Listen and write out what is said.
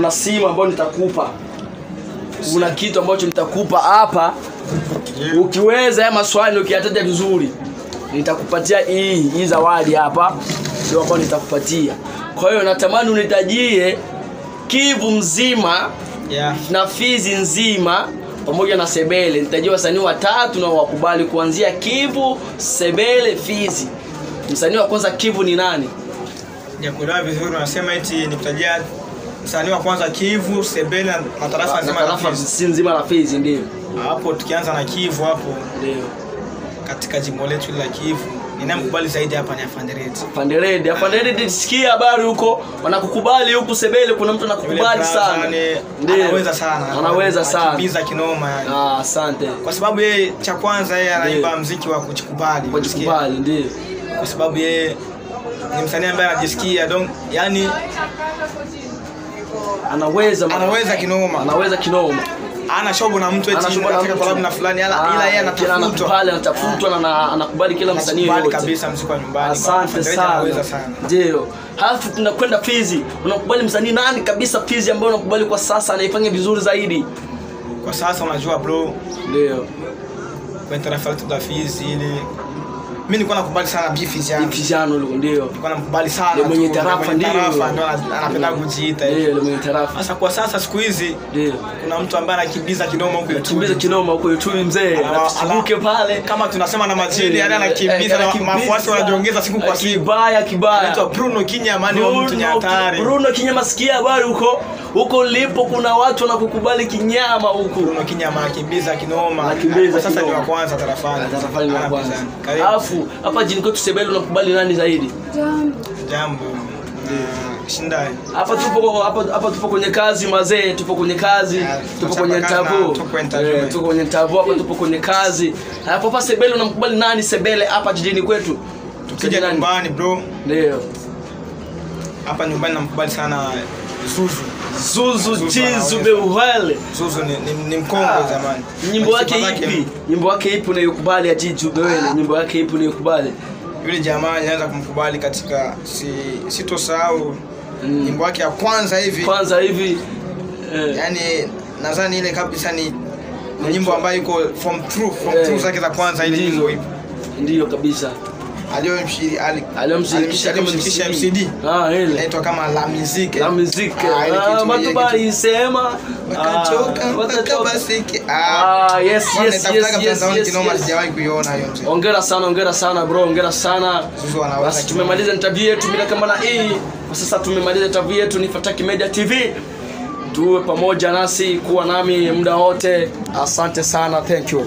kuna simu ambayo nitakupa. Kuna kitu ambacho nitakupa hapa. Ukiweza haya maswali ukiyataja vizuri, nitakupatia hii zawadi hapa. Ndio ambayo nitakupatia. Kwa hiyo natamani unitajie Kivu mzima na Fizi nzima pamoja na Sebele. Nitajia wasanii watatu na wakubali kuanzia Kivu, Sebele, Fizi. Msanii wa kwanza Kivu ni nani? Nikuelewa vizuri unasema eti nikutajia msanii wa kwanza Kivu, Sebele na tarafa nzima la Fizi ndio. Hapo tukianza na Kivu hapo ndio. Katika jimbo letu la Kivu ninamkubali zaidi hapa ni Afanderede. Afanderede sikia habari huko wanakukubali huko Sebele kuna mtu anakukubali sana. Ndio. Anaweza sana. Akimbiza kinoma yani. Asante. Kwa sababu yeye cha kwanza yeye anaimba muziki wa kuchikubali. Kuchikubali ndio. Kwa sababu yeye ni msanii ambaye anajisikia yani anaweza kinoma. Ana shobo na mtu eti katika collab na fulani ila yeye anatafutwa na anakubali kila msanii yote kabisa mziki wa nyumbani. Asante sana. Ndio. Halafu tunakwenda Fizi. Unakubali msanii nani kabisa Fizi ambaye unakubali kwa sasa anaifanya vizuri zaidi? Kwa sasa unajua bro. Ndio. Kwa tarafa la Fizi ile mimi nilikuwa nakubali sana Bifizano ndio. Nilikuwa nakubali sana. Ndio mwenye tarafa ndio anapenda kujiita. Ndio mwenye tarafa. Sasa kwa sasa siku hizi ndio kuna mtu ambaye anakimbiza kinoma huko YouTube mzee. Atubuke pale kama tunasema na majini yani anakimbiza na mafuasi wanajiongeza siku kwa siku. Kibaya. Anaitwa Bruno Kinyama ni mtu nyatari. Bruno Kinyama sikia habari huko lipo kuna watu wanakukubali kinyama huko. Bruno Kinyama anakimbiza kinoma. Kwa sasa ni wa kwanza tarafani. Tarafani wa kwanza. Alafu hapa jini kwetu Sebele unakubali nani zaidi? Jambo. Shindai. Hapa tupo kwenye kazi mazee, tupo kwenye kazi, tupo kwenye interview. Tupo kwenye interview hapa, tupo kwenye kazi. Hapa Sebele unamkubali nani Sebele hapa jijini kwetu? Tukija nyumbani bro. Ndio. Hapa nyumbani namkubali sana Zuzu Chizu Beuhale. Zuzu ni mkongwe zamani. Nyimbo yake ipi unayokubali ya Chizu Beuhale? Nyimbo yake ipi unayokubali? Yule jamaa anaanza kumkubali katika sitosahau nyimbo yake ya kwanza hivi. Yani nadhani ile kabisa ni nyimbo ambayo iko from truth zake za kwanza ile nyimbo hivi. Ndio kabisa. Aliyomshirikisha MCD. Ile inaitwa kama La Musique. Matubali sema wakachoka basiki. Yes. Sijawahi kuiona hiyo mzee. Hongera sana bro, hongera sana. Basi tumemaliza interview yetu bila kama na hii. Kwa sasa tumemaliza interview yetu ni Fataki Media TV. Tuwe pamoja nasi, kuwa nami muda wote. Asante sana, thank you.